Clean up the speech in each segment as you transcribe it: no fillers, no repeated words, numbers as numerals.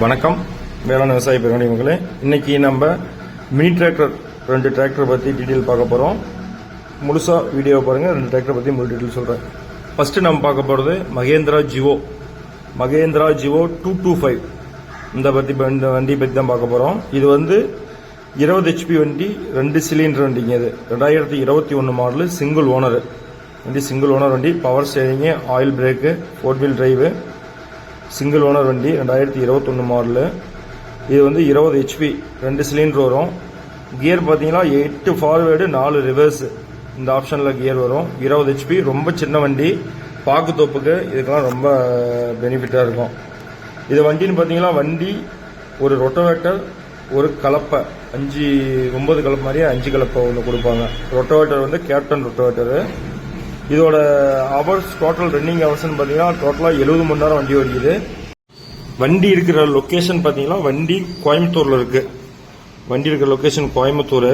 வணக்கம் வேளாண் விவசாய பெருமக்களே, இன்னைக்கு நம்ம மினி டிராக்டர் 2 டிராக்டர் பற்றி டீட்டெயில் பார்க்க போகிறோம். முழுசாக வீடியோ பாருங்கள். 2 டிராக்டர் பற்றி முழு டீட்டெயில் சொல்கிறேன். ஃபஸ்ட்டு நம்ம பார்க்க போகிறது மகேந்திரா ஜிவோ 225. இந்த வண்டி பற்றி தான் பார்க்க போகிறோம். இது வந்து 20 HP வண்டி, 2 சிலிண்டர் வண்டிங்க. இது 2021 மாடலு, சிங்கிள் ஓனர் வண்டி. Power steering, oil brake, 4 wheel drive, single owner வண்டி, 2021 மாடலு. இது வந்து 20 HP, 2 சிலிண்டர் வரும். கியர் பார்த்தீங்கன்னா 8 ஃபார்வேர்டு 4 ரிவர்ஸ், இந்த ஆப்ஷனில் கியர் வரும். 20 HP, ரொம்ப சின்ன வண்டி. பாக்கு தோப்புக்கு இதுக்கெல்லாம் ரொம்ப பெனிஃபிட்டாக இருக்கும். இது வண்டின்னு பார்த்தீங்கன்னா வண்டி ஒரு ரொட்டவேட்டர், ஒரு கலப்பை, 9 கலப்பை மாதிரியே 5 கலப்பை ஒன்று கொடுப்பாங்க. ரொட்டவேட்டர் வந்து கேப்டன் ரொட்டவேட்டரு. இதோட ஹவர்ஸ், டோட்டல் ரன்னிங் ஹவர்ஸ்ன்னு பார்த்தீங்கன்னா டோட்டலாக 70 மணி நேரம் வண்டி ஓடிக்குது. வண்டி இருக்கிற லொக்கேஷன் பார்த்தீங்கன்னா வண்டி கோயம்புத்தூரில் இருக்குது. வண்டி இருக்கிற லொக்கேஷன் கோயம்புத்தூர்.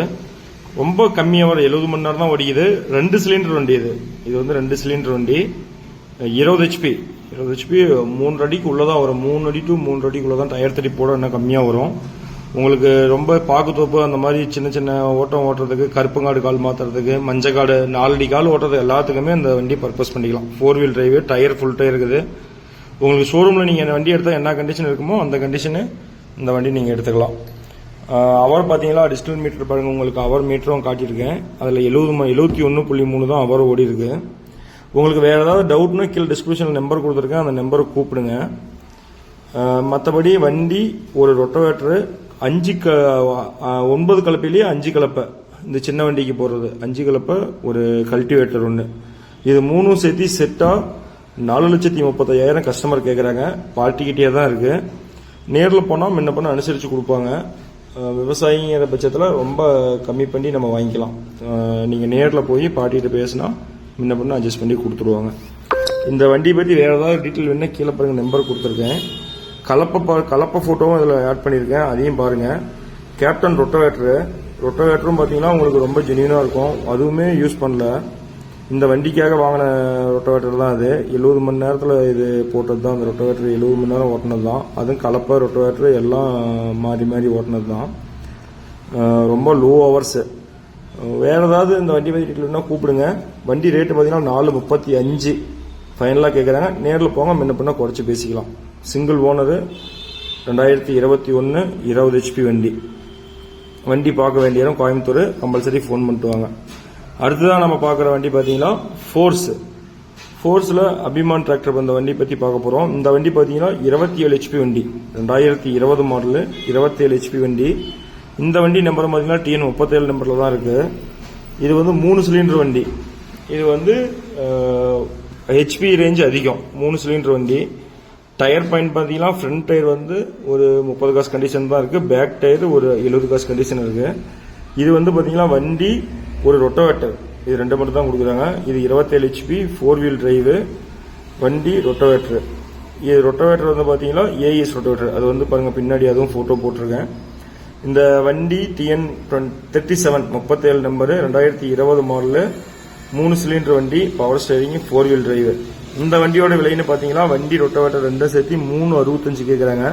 ரொம்ப கம்மியாக 70 மணி நேரம் தான் ஓடிக்குது. 2 சிலிண்டர் வண்டி. இது வந்து 2 சிலிண்டர் வண்டி, 20 HP. 3 அடிக்கு உள்ளதான் வரும். 3 அடி டு 3 அடிக்குள்ள தான் டயர் தடி போட இன்னும் கம்மியாக வரும். உங்களுக்கு ரொம்ப பாக்குத்தோப்பு அந்த மாதிரி சின்ன சின்ன ஓட்டம் ஓட்டுறதுக்கு, கருப்புங்காடு கால் மாற்றுறதுக்கு, மஞ்சக்காடு 4 அடி கால் ஓட்டுறது எல்லாத்துக்குமே இந்த வண்டி பர்பஸ் பண்ணிக்கலாம். 4 wheel drive, tyre full tyre இருக்குது. உங்களுக்கு ஷோரூமில் நீங்கள் வண்டி எடுத்தால் என்ன கண்டிஷன் இருக்குமோ அந்த கண்டிஷனு இந்த வண்டி நீங்கள் எடுத்துக்கலாம். அவர் பார்த்தீங்களா, டிஜிட்டல் மீட்டர் பாருங்கள், உங்களுக்கு அவர் மீட்டரும் காட்டியிருக்கேன். அதில் 71.3 தான் அவர் ஓடி இருக்கு. உங்களுக்கு வேறு ஏதாவது டவுட்னா கீழே டிஸ்கிரிப்ஷனில் நம்பர் கொடுத்துருக்கேன், அந்த நம்பரை கூப்பிடுங்க. மற்றபடி வண்டி ஒரு ரொட்டவேட்டரு, 9 கலப்பையிலேயே 5 கலப்பை. இந்த சின்ன வண்டிக்கு போடுறது 5 கலப்பை, ஒரு கல்டிவேட்டர் ஒன்று. இது 3 சேர்த்து செட்டாக 4,35,000 கஸ்டமர் கேட்குறாங்க. பார்ட்டிக்கிட்டே தான் இருக்குது. நேரில் போனால் முன்ன பண்ண அனுசரித்து கொடுப்பாங்க. விவசாயிங்கிற பட்சத்தில் ரொம்ப கம்மி பண்ணி நம்ம வாங்கிக்கலாம். நீங்கள் நேரில் போய் பார்ட்டிகிட்ட பேசினா முன்ன பண்ண அட்ஜஸ்ட் பண்ணி கொடுத்துருவாங்க. இந்த வண்டியை பற்றி வேறு ஏதாவது டீட்டெயில் வேணால் கீழே பாருங்கள், நம்பர் கொடுத்துருக்கேன். கலப்பை ஃபோட்டோவும் இதில் ஆட் பண்ணியிருக்கேன், அதையும் பாருங்கள். கேப்டன் ரொட்டவேட்டரும் பார்த்தீங்கன்னா உங்களுக்கு ரொம்ப ஜென்யூனாக இருக்கும். அதுவுமே யூஸ் பண்ணல, இந்த வண்டிக்காக வாங்கின ரொட்டவேட்டர் தான் அது. 70 மணி நேரத்தில் இது போட்டது தான். அந்த ரொட்டவேட்டர் 70 மணி நேரம் ஓட்டினது தான். அதுவும் கலப்பை, ரொட்டவேட்டர் எல்லாம் மாறி ஓட்டினது தான். ரொம்ப லோ ஹவர்ஸு. வேறு ஏதாவது இந்த வண்டி பற்றி டீட்டெயில்னா கூப்பிடுங்க. வண்டி ரேட்டு பார்த்தீங்கன்னா 4,35 ஃபைனலாக கேட்குறாங்க. நேரில் போங்க, முன்ன பின்ன குறைச்சி பேசிக்கலாம். சிங்கிள் ஓனரு, 2021 20 HP வண்டி பார்க்க வேண்டிய இடம் கோயம்புத்தூர். கம்பல்சரி ஃபோன் பண்ணிட்டு வாங்க. அடுத்ததான் நம்ம பார்க்குற வண்டி பார்த்தீங்கன்னா ஃபோர்ஸில் அபிமான் டிராக்டர் இந்த வண்டி பற்றி பார்க்க போகிறோம். இந்த வண்டி பார்த்தீங்கன்னா 27 HP வண்டி, 2020 மாடலு, 27 HP வண்டி. இந்த வண்டி நம்பர் பார்த்தீங்கன்னா TN 37 நம்பரில் தான் இருக்குது. இது வந்து 3 சிலிண்டர் வண்டி. இது வந்து HP ரேஞ்சு அதிகம். 3 சிலிண்டர் வண்டி. டயர் பாயிண்ட் பார்த்தீங்கன்னா ஃப்ரண்ட் டயர் வந்து ஒரு 30 காசு கண்டிஷன் தான் இருக்குது. பேக் டயர் ஒரு 70 காசு கண்டிஷன் இருக்குது. இது வந்து பார்த்தீங்கன்னா வண்டி ஒரு ரொட்டவேட்டர். இது 2 மட்டும் தான் கொடுக்குறாங்க. இது 27 HP 4 வீல் டிரைவு வண்டி ரொட்டவேட்டர். இது ரொட்டவேட்டர் வந்து பார்த்தீங்கன்னா AES ரொட்டவேட்டர். அது வந்து பாருங்கள், பின்னாடி அதுவும் ஃபோட்டோ போட்டிருக்கேன். இந்த வண்டி TN 37 நம்பரு, 2020 மாடலு, 3 சிலிண்டர் வண்டி, பவர் ஸ்டேரிங், 4 வீல் டிரைவு. இந்த வண்டியோட விலைன்னு பார்த்தீங்கன்னா வண்டி ரொட்டவேட்டர் 2 சேர்த்து 365 கேட்குறாங்க.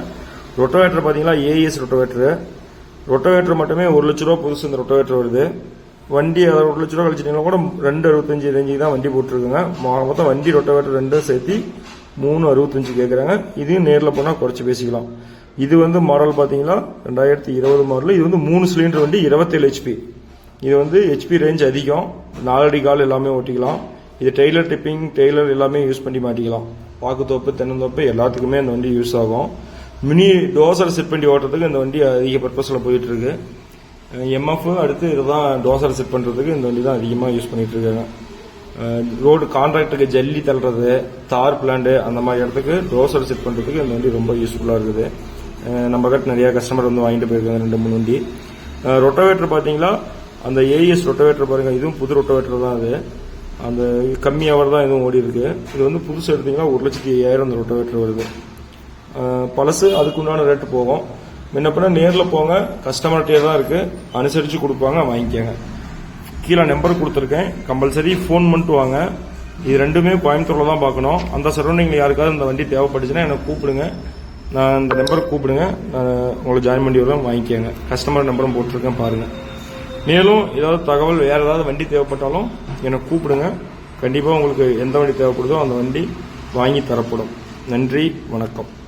ரொட்டவேட்டர் பார்த்தீங்கன்னா AES ரொட்டவேட்டர் மட்டுமே 1 லட்ச ரூபா புதுசு இந்த ரொட்டவேட்டர் வருது. வண்டி 1 லட்ச ரூபா கழிச்சிட்டிங்கன்னா கூட 265 ரேஞ்சுக்கு தான் வண்டி போட்டிருக்குங்க. மொத்தம் வண்டி ரொட்டவேட்டர் 2 சேர்த்து 365 கேட்குறாங்க. இதையும் நேரில் போனால் குறைச்சி பேசிக்கலாம். இது வந்து மாடல் பார்த்தீங்கன்னா 2020 மாடல். இது வந்து 3 சிலிண்டர் வண்டி, 27 HP. இது வந்து HP ரேஞ்ச் அதிகம். 4 அடி கால் எல்லாமே ஓட்டிக்கலாம். இது டெய்லர் டிப்பிங், டெய்லர் எல்லாமே யூஸ் பண்ணி மாட்டிக்கலாம். பாக்குத்தோப்பு, தென்னந்தோப்பு எல்லாத்துக்குமே இந்த வண்டி யூஸ் ஆகும். மினி டோசர் செட் பண்ணி ஓட்டுறதுக்கு இந்த வண்டி அதிக பர்பஸில் போயிட்டு இருக்கு. MF அடுத்து இதுதான் டோசர் செட் பண்ணுறதுக்கு இந்த வண்டி தான் அதிகமாக யூஸ் பண்ணிட்டு இருக்காங்க. ரோடு கான்ட்ராக்டுக்கு ஜல்லி தள்ளுறது, தார் பிளான்ட் அந்த மாதிரி இடத்துக்கு டோசர் செட் பண்ணுறதுக்கு இந்த வண்டி ரொம்ப யூஸ்ஃபுல்லாக இருக்குது. நம்ம கிட்ட நிறைய கஸ்டமர் வந்து வாங்கிட்டு போயிருக்காங்க 2-3 வண்டி. ரொட்டவேட்டர் பார்த்தீங்களா, அந்த AES ரொட்டவேட்டர் பாருங்கள், இதுவும் புது ரொட்டவேட்டர் தான். அது அந்த கம்மி ஹவர் தான் இதுவும் ஓடி இருக்கு. இது வந்து புதுசு எடுத்தீங்கன்னா 1,05,000 அந்த ரொட்டவேட்டர் வருது. பழசு அதுக்குண்டான ரேட்டு போகும். முன்ன நேரில் போங்க, கஸ்டமர்கிட்டே தான் இருக்கு, அனுசரித்து கொடுப்பாங்க, வாங்கிக்கோங்க. கீழே நம்பர் கொடுத்துருக்கேன், கம்பல்சரி ஃபோன் பண்ணிட்டு வாங்க. இது 2மே கோயம்புத்தூரில் தான் பார்க்கணும். அந்த சரௌண்டிங்கில் யாருக்காவது இந்த வண்டி தேவைப்பட்டுச்சுன்னா எனக்கு கூப்பிடுங்க. நான் இந்த நம்பருக்கு கூப்பிடுங்க, நான் உங்களை ஜாயின் பண்ணி விடுறேன், வாங்கிக்கோங்க. கஸ்டமர் நம்பரும் போட்டிருக்கேன் பாருங்கள். மேலும் ஏதாவது தகவல் வேறு ஏதாவது வண்டி தேவைப்பட்டாலும் எனக்கு கூப்பிடுங்க. கண்டிப்பாக உங்களுக்கு எந்த வண்டி தேவைப்படுதோ அந்த வண்டி வாங்கி தரப்படும். நன்றி, வணக்கம்.